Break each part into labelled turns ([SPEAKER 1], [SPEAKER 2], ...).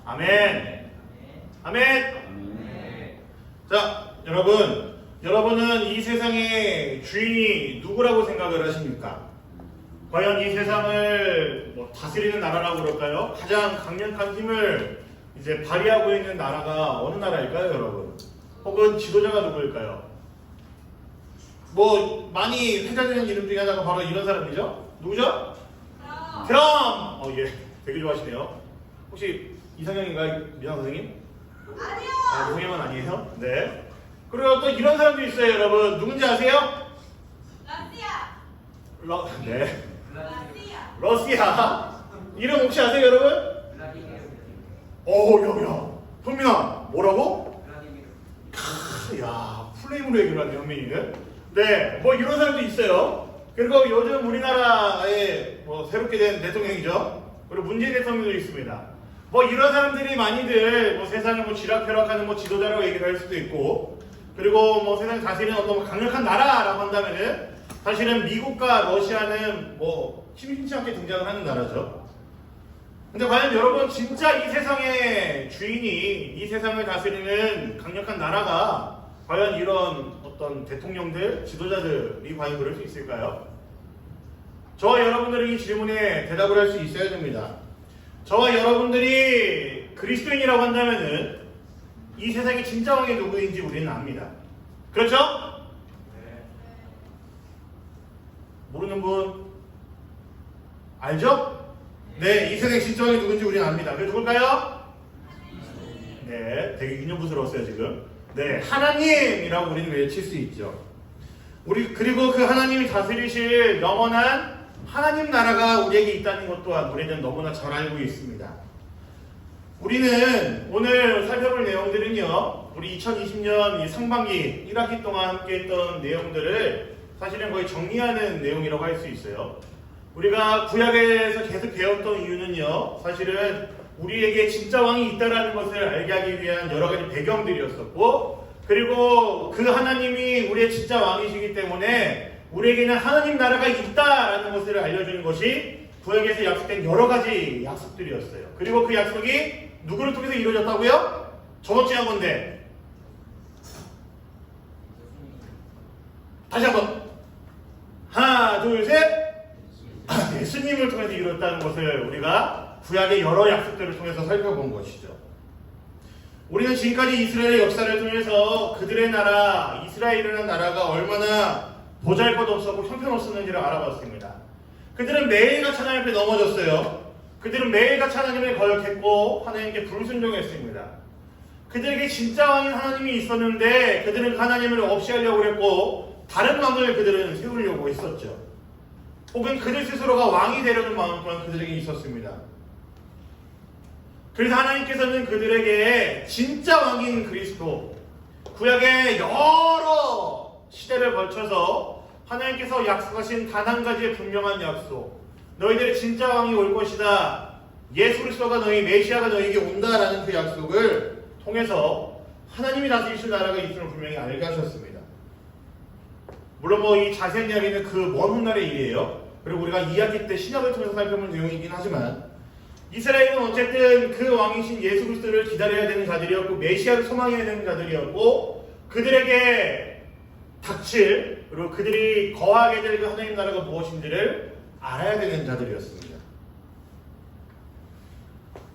[SPEAKER 1] 아멘. 아멘. 자, 여러분은 이 세상의 주인이 누구라고 생각을 하십니까? 과연 이 세상을 다스리는 나라라고 그럴까요? 가장 강력한 힘을 이제 발휘하고 있는 나라가 어느 나라일까요, 여러분? 혹은 지도자가 누구일까요? 많이 회자되는 이름 중에 하나가 바로 이런 사람이죠? 누구죠? 트럼프! 예, 되게 좋아하시네요. 혹시 이상형인가요, 미상 선생님?
[SPEAKER 2] 아니요.
[SPEAKER 1] 이상형은 아니에요? 네. 그리고 또 이런 사람도 있어요, 여러분. 누군지 아세요?
[SPEAKER 2] 러시아.
[SPEAKER 1] 네.
[SPEAKER 2] 러시아.
[SPEAKER 1] 러시아. 이름 혹시 아세요, 여러분? 야. 현민아, 뭐라고? 야, 플레임으로 얘기를 하네, 현민이는. 네, 이런 사람도 있어요. 그리고 요즘 우리나라에 새롭게 된 대통령이죠. 그리고 문재인 대통령도 있습니다. 이런 사람들이 많이들 세상에 쥐락펴락하는 지도자라고 얘기를 할 수도 있고, 그리고 세상 다스리는 어떤 강력한 나라라고 한다면은 사실은 미국과 러시아는 심심치 않게 등장을 하는 나라죠. 근데 과연 여러분, 진짜 이 세상의 주인이, 이 세상을 다스리는 강력한 나라가 과연 이런 어떤 대통령들, 지도자들이 과연 그럴 수 있을까요? 저와 여러분들은 이 질문에 대답을 할 수 있어야 됩니다. 저와 여러분들이 그리스도인이라고 한다면은 이 세상의 진짜 왕이 누구인지 우리는 압니다. 그렇죠? 네. 모르는 분 알죠? 네, 이 세상의 진짜 왕이 누군지 우리는 압니다. 그게 누굴까요? 네, 되게 유념부스러웠어요 지금. 네, 하나님이라고 우리는 외칠 수 있죠. 그리고 그 하나님이 다스리실 영원한 하나님 나라가 우리에게 있다는 것 또한 우리는 너무나 잘 알고 있습니다. 우리는 오늘 살펴볼 내용들은요, 우리 2020년 상반기 1학기 동안 함께 했던 내용들을 사실은 거의 정리하는 내용이라고 할 수 있어요. 우리가 구약에서 계속 배웠던 이유는요, 사실은 우리에게 진짜 왕이 있다는 것을 알게 하기 위한 여러 가지 배경들이었었고, 그리고 그 하나님이 우리의 진짜 왕이시기 때문에 우리에게는 하나님 나라가 있다라는 것을 알려주는 것이 구약에서 약속된 여러 가지 약속들이었어요. 그리고 그 약속이 누구를 통해서 이루어졌다고요? 저번 주에 한 건데. 다시 한번. 하나, 둘, 셋. 예수님을 통해서 이루어졌다는 것을 우리가 구약의 여러 약속들을 통해서 살펴본 것이죠. 우리는 지금까지 이스라엘의 역사를 통해서 그들의 나라, 이스라엘이라는 나라가 얼마나 보잘것없었고 형편없었는지를 알아봤습니다. 그들은 매일같이 하나님 앞에 넘어졌어요. 그들은 매일같이 하나님을 거역했고 하나님께 불순종했습니다. 그들에게 진짜 왕인 하나님이 있었는데 그들은 하나님을 없이 하려고 했고 다른 왕을 그들은 세우려고 했었죠. 혹은 그들 스스로가 왕이 되려는 마음 또한 그들에게 있었습니다. 그래서 하나님께서는 그들에게 진짜 왕인 그리스도, 구약의 여러 시대를 걸쳐서 하나님께서 약속하신 단 한 가지의 분명한 약속, 너희들의 진짜 왕이 올 것이다, 예수 그리스도가 너희 메시아가 너희에게 온다라는 그 약속을 통해서 하나님이 다스리실 나라가 있음을 분명히 알게 하셨습니다. 물론 이 자세한 이야기는 그 먼 훗날의 일이에요. 그리고 우리가 2학기 때 신약을 통해서 살펴본 내용이긴 하지만 이스라엘은 어쨌든 그 왕이신 예수 그리스도를 기다려야 되는 자들이었고 메시아를 소망해야 되는 자들이었고 그들에게 닥칠 그리고 그들이 거하게 될 그 하나님 나라가 무엇인지를 알아야 되는 자들이었습니다.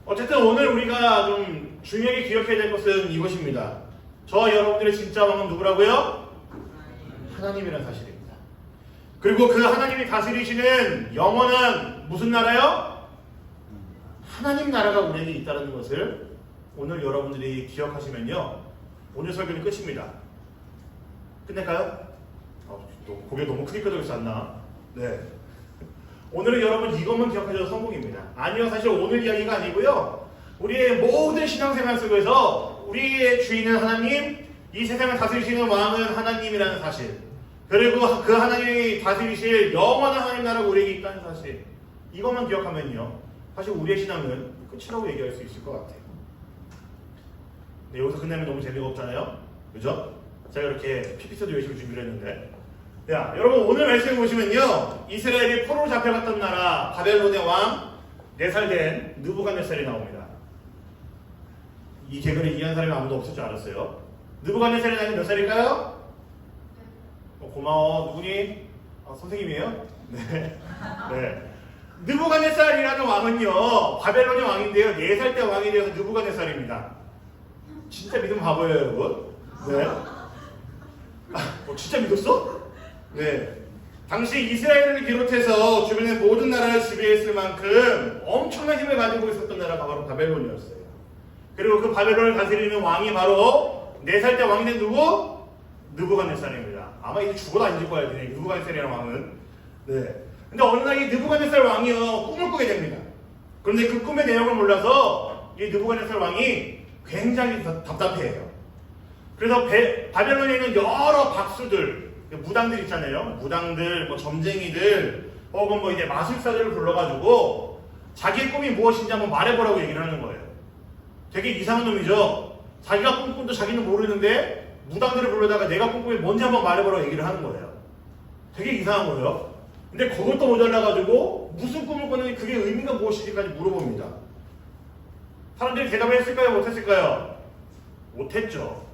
[SPEAKER 1] 어쨌든 오늘 우리가 좀 중요하게 기억해야 될 것은 이것입니다. 저와 여러분들의 진짜 왕은 누구라고요? 하나님이라는 사실입니다. 그리고 그 하나님이 다스리시는 영원한 무슨 나라요? 하나님 나라가 우리에게 있다는 것을 오늘 여러분들이 기억하시면요, 오늘 설교는 끝입니다. 끝낼까요? 고개 너무 크게 펴져 있지 않나? 네. 오늘은 여러분 이것만 기억하셔도 성공입니다. 아니요, 사실 오늘 이야기가 아니고요, 우리의 모든 신앙생활 속에서 우리의 주인은 하나님, 이 세상을 다스리시는 왕은 하나님이라는 사실, 그리고 그 하나님이 다스리실 영원한 하나님 나라가 우리에게 있다는 사실, 이것만 기억하면요, 사실 우리의 신앙은 끝이라고 얘기할 수 있을 것 같아요. 네, 여기서 끝내면 너무 재미가 없잖아요? 그죠? 제가 이렇게 PPT도 열심히 준비를 했는데, 야, 여러분 오늘 말씀해 보시면요, 이스라엘이 포로로 잡혀갔던 나라 바벨론의 왕 4살 된 느부갓네살이 나옵니다. 이 개그를 이해한 사람이 아무도 없을 줄 알았어요. 느부갓네살의 나이는 몇 살일까요? 고마워. 누구니? 선생님이에요? 네. 네. 느부갓네살이라는 왕은요, 바벨론의 왕인데요. 4살 때 왕이 되어서 느부갓네살입니다. 진짜 믿으면 바보예요, 여러분. 네. 진짜 믿었어? 네. 당시 이스라엘을 비롯해서 주변의 모든 나라를 지배했을 만큼 엄청난 힘을 가지고 있었던 나라가 바로 바벨론이었어요. 그리고 그 바벨론을 다스리는 왕이 바로 4살 때 왕이 된 누구? 느부갓네살입니다. 아마 이제 죽어도 안 죽을 거야, 느부갓네살이라는 왕은. 네. 근데 어느 날 이 느부갓네살 왕이요, 꿈을 꾸게 됩니다. 그런데 그 꿈의 내용을 몰라서 이 느부갓네살 왕이 굉장히 답답해해요. 그래서 바벨론에 있는 여러 박수들, 무당들 있잖아요. 무당들, 뭐 점쟁이들, 혹은 뭐 이제 마술사들을 불러가지고 자기의 꿈이 무엇인지 한번 말해보라고 얘기를 하는 거예요. 되게 이상한 놈이죠. 자기가 꿈꾼도 자기는 모르는데 무당들을 불러다가 내가 꿈꾸면 뭔지 한번 말해보라고 얘기를 하는 거예요. 되게 이상한 거예요. 근데 그것도 모자라가지고 무슨 꿈을 꿨는지 그게 의미가 무엇인지까지 물어봅니다. 사람들이 대답을 했을까요? 못했을까요? 못했죠.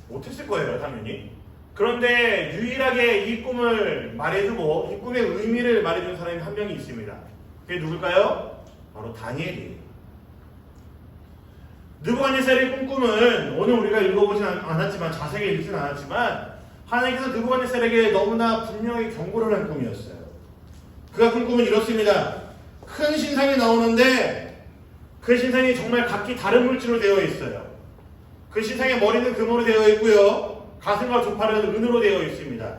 [SPEAKER 1] 못했을 거예요, 당연히. 그런데 유일하게 이 꿈을 말해주고 이 꿈의 의미를 말해준 사람이 한 명이 있습니다. 그게 누굴까요? 바로 다니엘이에요. 느부갓네살의 꿈은 오늘 우리가 읽어보진 않았지만, 자세히 읽지는 않았지만, 하나님께서 느부갓네살에게 너무나 분명히 경고를 한 꿈이었어요. 그가 꾼 꿈은 이렇습니다. 큰 신상이 나오는데 그 신상이 정말 각기 다른 물질로 되어 있어요. 그 신상의 머리는 금으로 되어 있고요, 가슴과 두 팔은 은으로 되어 있습니다.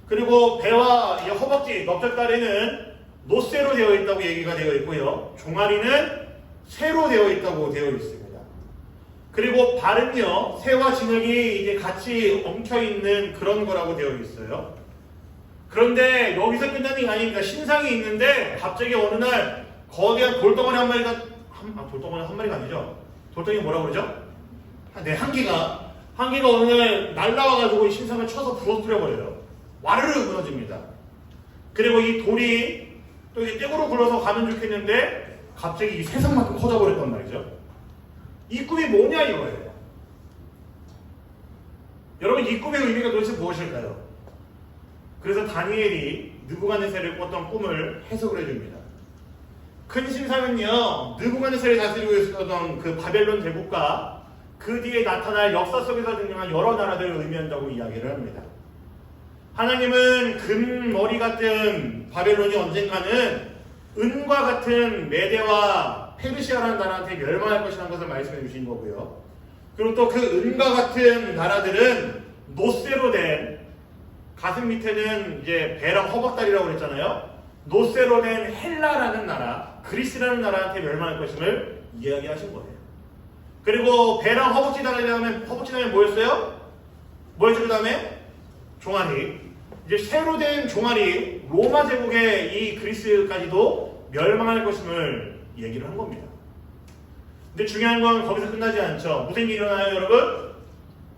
[SPEAKER 1] 그리고 배와 허벅지, 넓적다리는 노쇠로 되어 있다고 얘기가 되어 있고요, 종아리는 쇠로 되어 있다고 되어 있습니다. 그리고 발은요, 새와 진흙이 이제 같이 엉켜있는 그런 거라고 되어 있어요. 그런데 여기서 끝나는 게 아닙니다. 신상이 있는데 갑자기 어느 날 거대한 돌덩어리 한 마리가, 돌덩어리 한 마리가 아니죠? 돌덩이 뭐라고 그러죠? 네, 한 개가 어느 날 날라와가지고 이 신상을 쳐서 부러뜨려버려요. 와르르 무너집니다. 그리고 이 돌이 또 이제 떼구로 굴러서 가면 좋겠는데 갑자기 이 세상만큼 커져버렸단 말이죠. 이 꿈이 뭐냐 이거예요. 여러분, 이 꿈의 의미가 도대체 무엇일까요? 그래서 다니엘이 느부갓네살이 꿨던 꿈을 해석을 해줍니다. 큰 신상은요, 느부갓네살이 다스리고 있었던 그 바벨론 제국과 그 뒤에 나타날 역사 속에서 등장한 여러 나라들을 의미한다고 이야기를 합니다. 하나님은 금머리 같은 바벨론이 언젠가는 은과 같은 메대와 페르시아라는 나라한테 멸망할 것이라는 것을 말씀해 주신 거고요. 그리고 또 그 은과 같은 나라들은 노쇠로 된, 가슴 밑에는 이제 배랑 허벅다리라고 그랬잖아요. 노쇠로 된 헬라라는 나라, 그리스라는 나라한테 멸망할 것임을 이야기하신 거예요. 그리고 배랑 허벅지 다음에 뭐였어요? 뭐였죠? 그 다음에? 종아리. 이제 새로 된 종아리, 로마 제국의 이 그리스까지도 멸망할 것임을 얘기를 한 겁니다. 근데 중요한 건 거기서 끝나지 않죠. 무슨 일이 일어나요, 여러분?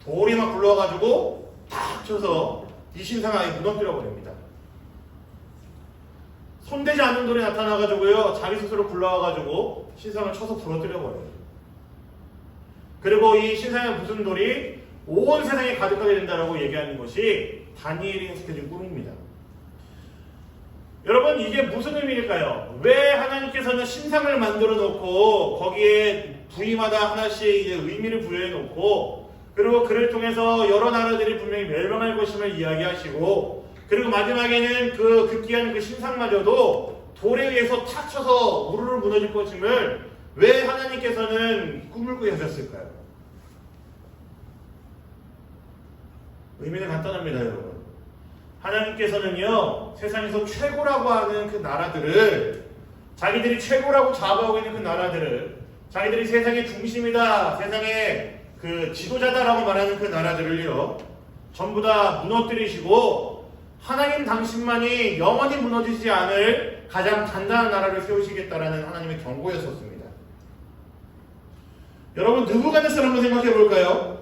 [SPEAKER 1] 돌이 막 굴러가지고 탁 쳐서 이 신상 아예 무너뜨려 버립니다. 손대지 않는 돌이 나타나가지고요, 자기 스스로 굴러와가지고 신상을 쳐서 부러뜨려 버려요. 그리고 이 신상의 무슨 돌이 온 세상에 가득하게 된다라고 얘기하는 것이 다니엘이 해석해준 꿈입니다. 여러분, 이게 무슨 의미일까요? 왜 하나님께서는 신상을 만들어 놓고 거기에 부위마다 하나씩 이제 의미를 부여해 놓고, 그리고 그를 통해서 여러 나라들이 분명히 멸망할 것임을 이야기하시고, 그리고 마지막에는 그 극기한 그 신상마저도 돌에 의해서 탁 쳐서 우르르 무너질 것임을 왜 하나님께서는 꿈을 꾸게 하셨을까요? 의미는 간단합니다, 여러분. 하나님께서는요, 세상에서 최고라고 하는 그 나라들을, 자기들이 최고라고 자부하고 있는 그 나라들을, 자기들이 세상의 중심이다, 세상의 그 지도자다라고 말하는 그 나라들을요, 전부 다 무너뜨리시고 하나님 당신만이 영원히 무너지지 않을 가장 단단한 나라를 세우시겠다라는 하나님의 경고였었습니다. 여러분, 느부갓네살 한번 생각해 볼까요?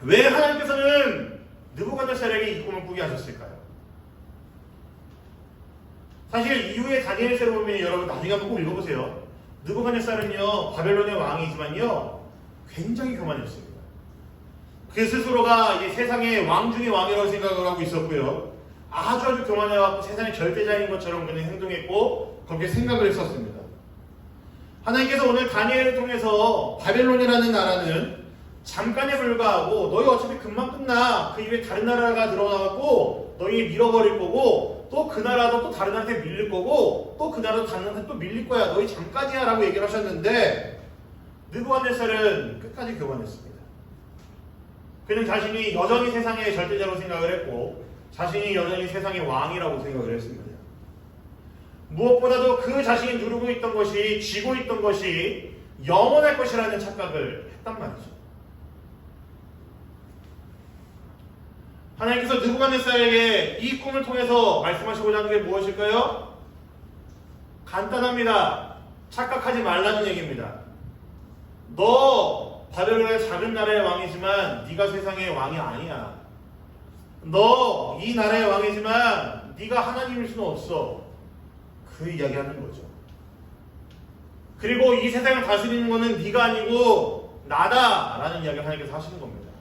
[SPEAKER 1] 왜 하나님께서는 느부갓네살에게 이 꿈을 꾸게 하셨을까요? 사실 이후에 다니엘서를 보면 여러분 나중에 한번 꼭 읽어보세요. 느부갓네살은요, 바벨론의 왕이지만요, 굉장히 교만했습니다. 그 스스로가 이 세상의 왕 중의 왕이라고 생각을 하고 있었고요. 아주 교만해갖고 세상의 절대자인 것처럼 그냥 행동했고 그렇게 생각을 했었습니다. 하나님께서 오늘 다니엘을 통해서 바벨론이라는 나라는 잠깐에 불과하고 너희 어차피 금방 끝나. 그 입에 다른 나라가 들어와갖고 너희 밀어버릴 거고 또 그 나라도 또 다른 나라한테 밀릴 거고 또 그 나라도 다른 나라한테 또 밀릴 거야. 너희 잠깐이야 라고 얘기를 하셨는데 느부갓네살은 끝까지 교만했습니다. 그는 자신이 여전히 세상의 절대자로 생각을 했고 자신이 여전히 세상의 왕이라고 생각을 했습니다. 무엇보다도 그 자신이 누르고 있던 것이 쥐고 있던 것이 영원할 것이라는 착각을 했단 말이죠. 하나님께서 느부갓네살에게 이 꿈을 통해서 말씀하시고자 하는 게 무엇일까요? 간단합니다. 착각하지 말라는 얘기입니다. 너 바벨론의 작은 나라의 왕이지만 네가 세상의 왕이 아니야. 너 이 나라의 왕이지만 네가 하나님일 수는 없어. 그 이야기하는 거죠. 그리고 이 세상을 다스리는 것은 네가 아니고 나다라는 이야기를 하나님께서 하시는 겁니다.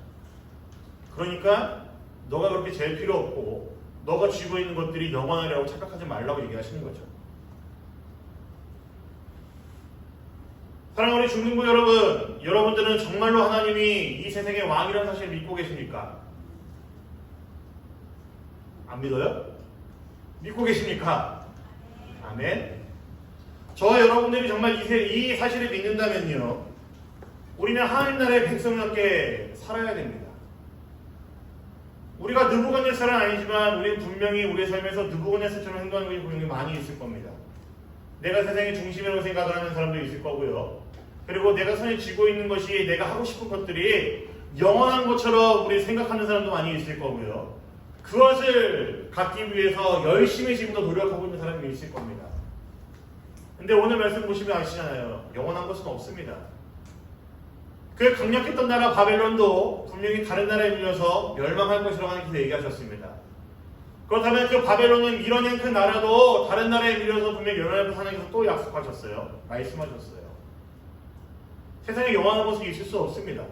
[SPEAKER 1] 그러니까 너가 그렇게 제일 필요 없고 너가 쥐고 있는 것들이 영원하리라고 착각하지 말라고 얘기하시는 거죠. 사랑하는 우리 중등부 여러분, 여러분들은 정말로 하나님이 이 세상의 왕이라는 사실을 믿고 계십니까? 안 믿어요? 믿고 계십니까? 아멘. 저와 여러분들이 정말 이 사실을 믿는다면요, 우리는 하나님 나라의 백성답게 살아야 됩니다. 우리가 느부갓네살은 아니지만 우리는 분명히 우리의 삶에서 느부갓네살처럼 행동하는 것이 분명히 많이 있을 겁니다. 내가 세상의 중심이라고 생각을 하는 사람도 있을 거고요. 그리고 내가 손에 쥐고 있는 것이 내가 하고 싶은 것들이 영원한 것처럼 우리 생각하는 사람도 많이 있을 거고요. 그것을 갖기 위해서 열심히 지금도 노력하고 있는 사람이 있을 겁니다. 근데 오늘 말씀 보시면 아시잖아요. 영원한 것은 없습니다. 그 강력했던 나라 바벨론도 분명히 다른 나라에 밀려서 멸망할 것이라고 하나님께서 얘기하셨습니다. 그렇다면 그 바벨론을 밀어낸 그 나라도 다른 나라에 밀려서 분명히 멸망할 것을 하나님께서 또 약속하셨어요. 말씀하셨어요. 세상에 영원한 것은 있을 수 없습니다.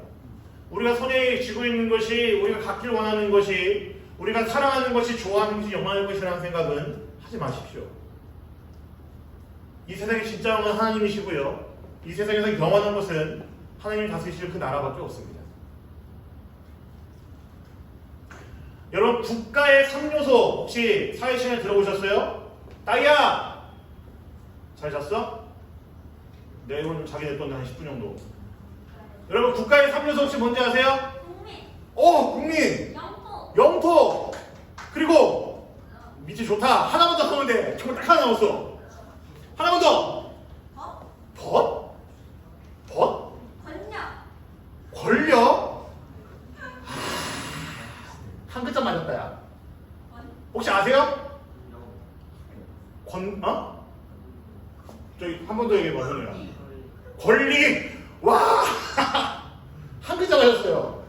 [SPEAKER 1] 우리가 손에 쥐고 있는 것이, 우리가 갖길 원하는 것이, 우리가 사랑하는 것이, 좋아하는 것이 영원할 것이라는 생각은 하지 마십시오. 이 세상의 진짜 왕은 하나님이시고요. 이 세상에서 영원한 것은 하나님이 다스리실 그 나라밖에 없습니다. 여러분, 국가의 3요소 혹시 사회 시간에 들어보셨어요? 따이야! 잘 잤어? 내일은 좀 자기 냈던데 한 10분 정도. 여러분, 국가의 3요소 혹시 뭔지 아세요?
[SPEAKER 2] 국민.
[SPEAKER 1] 국민!
[SPEAKER 2] 영토.
[SPEAKER 1] 영토! 그리고 밑이 좋다. 하나만 더 하면 돼. 정말 딱 하나 남았어. 하나만 더! 덧? 덧? 권력? 한 글자 맞았다, 야. 혹시 아세요? 저기 한 번 더 얘기해봐, 선우야. 권리! 와! 한 글자 맞았어요.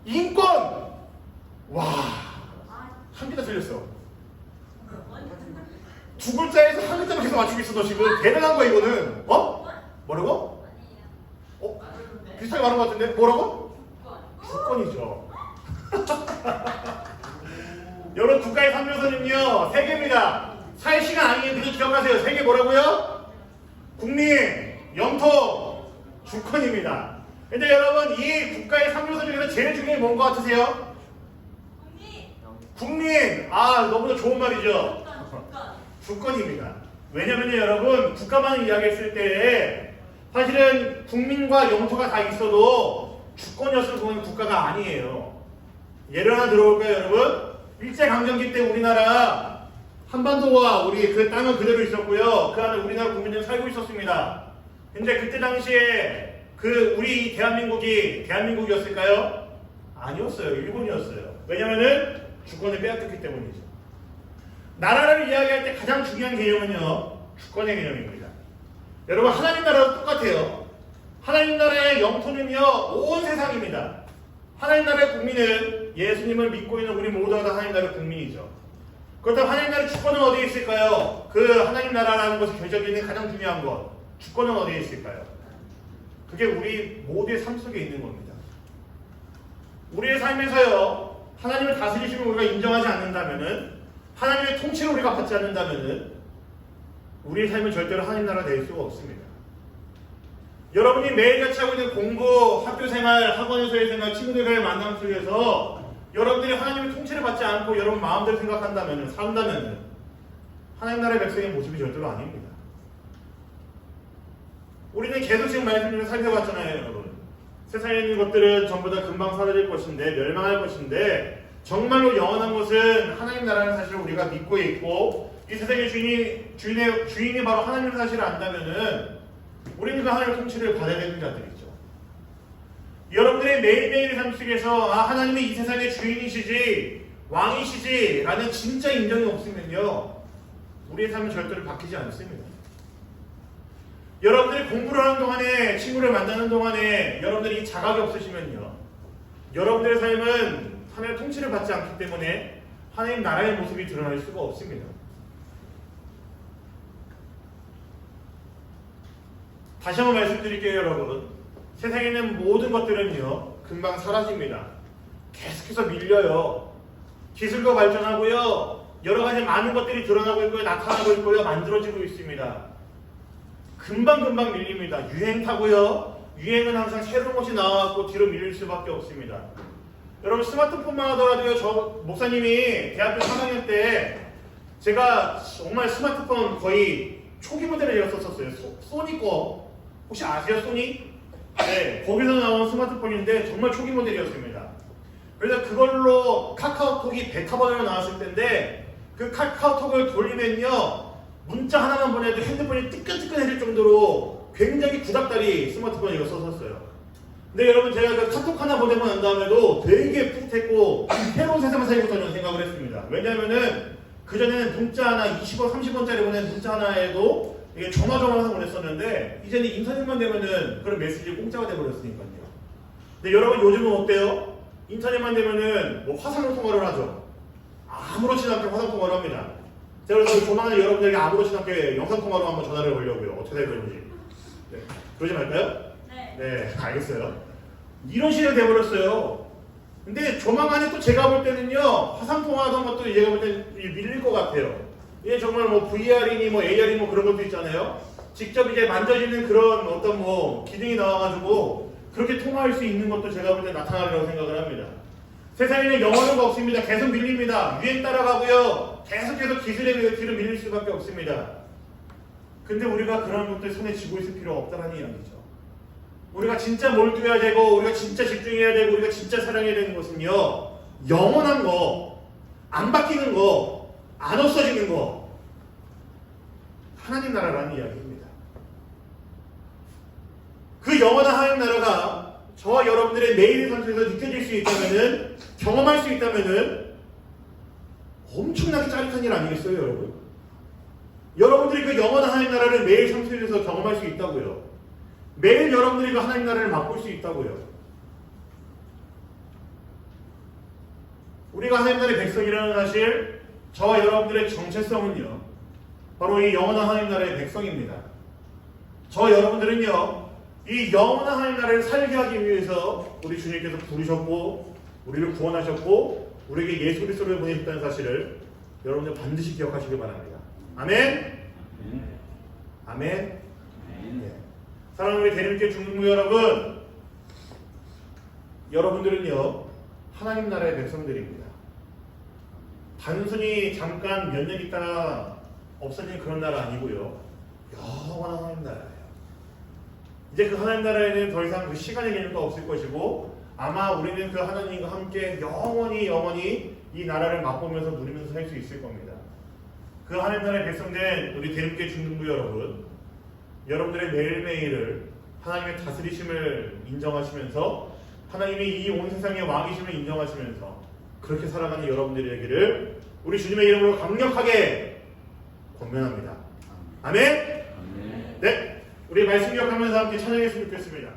[SPEAKER 1] 인권! 와! 한 글자 틀렸어. 두 글자에서 한 글자만 계속 맞추고 있어, 너 지금. 대단한 거야, 이거는. 뭐라고? 비슷하게 말한 것 같은데? 뭐라고? 주권이죠. 여러분, 국가의 3요소는요 3개입니다. 사회 시간 아니에요. 그냥 기억하세요. 3개 뭐라고요? 국민, 영토, 주권입니다. 근데 여러분, 이 국가의 3요소 중에서 제일 중요한 게 뭔 것 같으세요? 국민! 너무나 좋은 말이죠. 주권입니다. 왜냐면요, 여러분, 국가만 이야기했을 때 사실은 국민과 영토가 다 있어도 주권이었을 보면 국가가 아니에요. 예를 하나 들어볼까요, 여러분? 일제강점기 때 우리나라 한반도와 우리 그 땅은 그대로 있었고요. 그 안에 우리나라 국민들은 살고 있었습니다. 근데 그때 당시에 우리 대한민국이었을까요? 아니었어요. 일본이었어요. 왜냐면은 주권을 빼앗겼기 때문이죠. 나라를 이야기할 때 가장 중요한 개념은요, 주권의 개념입니다. 여러분, 하나님 나라도 똑같아요. 하나님 나라의 영토는요, 온 세상입니다. 하나님 나라의 국민은 예수님을 믿고 있는 우리 모두가 다 하나님 나라의 국민이죠. 그렇다면 하나님 나라의 주권은 어디에 있을까요? 그 하나님 나라라는 것을 결정짓는 가장 중요한 것, 주권은 어디에 있을까요? 그게 우리 모두의 삶 속에 있는 겁니다. 우리의 삶에서요, 하나님을 다스리심을 우리가 인정하지 않는다면은, 하나님의 통치를 우리가 받지 않는다면은, 우리의 삶은 절대로 하나님 나라 될 수가 없습니다. 여러분이 매일같이 하고 있는 공부, 학교생활, 학원에서의 생활, 친구들과의 만남 속에서 여러분들이 하나님의 통치를 받지 않고 여러분 마음대로 생각한다면, 산다면 하나님 나라의 백성의 모습이 절대로 아닙니다. 우리는 계속 지금 말씀 중에 살펴봤잖아요, 여러분. 세상에 있는 것들은 전부 다 금방 사라질 것인데, 멸망할 것인데, 정말로 영원한 것은 하나님 나라는 사실을 우리가 믿고 있고, 이 세상의 주인이 바로 하나님의 사실을 안다면은 우리는 그 하나님의 통치를 받아야 되는 자들이죠. 여러분들의 매일매일의 삶 속에서 하나님이 이 세상의 주인이시지 왕이시지 라는 진짜 인정이 없으면요, 우리의 삶은 절대로 바뀌지 않습니다. 여러분들이 공부를 하는 동안에, 친구를 만나는 동안에 여러분들이 자각이 없으시면요, 여러분들의 삶은 하나님의 통치를 받지 않기 때문에 하나님 나라의 모습이 드러날 수가 없습니다. 다시 한번 말씀드릴게요, 여러분. 세상에 있는 모든 것들은요, 금방 사라집니다. 계속해서 밀려요. 기술도 발전하고요, 여러 가지 많은 것들이 드러나고 있고요, 나타나고 있고요, 만들어지고 있습니다. 금방 밀립니다. 유행 타고요, 유행은 항상 새로운 것이 나와갖고 뒤로 밀릴 수밖에 없습니다. 여러분, 스마트폰만 하더라도요, 저 목사님이 대학교 3학년 때 제가 정말 스마트폰 거의 초기 모델을 제가 썼었어요. 소니 거 혹시 아세요? 소니? 네, 거기서 나온 스마트폰인데 정말 초기 모델이었습니다. 그래서 그걸로 카카오톡이 베타 버전으로 나왔을 때인데, 그 카카오톡을 돌리면요, 문자 하나만 보내도 핸드폰이 뜨끈뜨끈해질 정도로 굉장히 구닥다리 스마트폰을 이거 썼었어요. 근데 여러분, 제가 그 카톡 하나 보내고 난 다음에도 되게 뿌듯했고 새로운 세상을 살고 있다는 생각을 했습니다. 왜냐하면은 그전에는 문자 하나 20원, 30원짜리 보낸 문자 하나에도 이게 조마조마해서 보냈었는데, 이제는 인터넷만 되면은 그런 메시지 공짜가 돼버렸으니까요. 근데 여러분, 요즘은 어때요? 인터넷만 되면은 뭐 화상 통화를 하죠. 아무렇지도 않게 화상 통화를 합니다. 제가 그래서 조만간 여러분들에게 아무렇지도 않게 영상 통화로 한번 전화를 걸려고요. 어떻게 될 건지. 네. 그러지 말까요? 네, 알겠어요. 이런 시대가 돼버렸어요. 근데 조만간에 또 제가 볼 때는요, 화상 통화하던 것도 얘가 볼 때는 밀릴 것 같아요. 이게 정말 뭐 VR이니 뭐 AR이니 뭐 그런 것도 있잖아요. 직접 이제 만져지는 그런 어떤 뭐 기능이 나와가지고 그렇게 통화할 수 있는 것도 제가 볼 때 나타나리라고 생각을 합니다. 세상에는 영원한 거 없습니다. 계속 밀립니다. 유행 따라가고요, 계속해서 기술에 뒤로 밀릴 수밖에 없습니다. 근데 우리가 그런 것들 손에 쥐고 있을 필요 없다는 이야기죠. 우리가 진짜 몰두해야 되고, 우리가 진짜 집중해야 되고, 우리가 진짜 사랑해야 되는 것은요, 영원한 거, 안 바뀌는 거, 안 없어지는 거, 하나님 나라라는 이야기입니다. 그 영원한 하나님 나라가 저와 여러분들의 매일의 삶 속에서 느껴질 수 있다면은, 경험할 수 있다면은 엄청나게 짜릿한 일 아니겠어요, 여러분? 여러분들이 그 영원한 하나님 나라를 매일 삶 속에서 경험할 수 있다고요. 매일 여러분들이 그 하나님 나라를 맛볼 수 있다고요. 우리가 하나님 나라의 백성이라는 사실, 저와 여러분들의 정체성은요, 바로 이 영원한 하나님 나라의 백성입니다. 저와 여러분들은요, 이 영원한 하나님 나라를 살게 하기 위해서 우리 주님께서 부르셨고, 우리를 구원하셨고, 우리에게 예수 그리스도를 보내셨다는 사실을 여러분들 반드시 기억하시기 바랍니다. 아멘? 아멘? 네. 사랑하는 우리 대림교회 중등부 여러분, 여러분들은요, 하나님 나라의 백성들입니다. 단순히 잠깐 몇 년 있다가 없어지는 그런 나라 아니고요, 영원한 하나님 나라예요. 이제 그 하나님 나라에는 더 이상 그 시간의 개념도 없을 것이고, 아마 우리는 그 하나님과 함께 영원히 이 나라를 맛보면서 누리면서 살 수 있을 겁니다. 그 하나님 나라의 백성된 우리 대림교회 중등부 여러분, 여러분들의 매일매일을 하나님의 다스리심을 인정하시면서, 하나님이 이 온 세상의 왕이심을 인정하시면서 그렇게 살아가는 여러분들에게를 우리 주님의 이름으로 강력하게 권면합니다. 아멘? 네, 우리 말씀 기억하면서 함께 찬양했으면 좋겠습니다.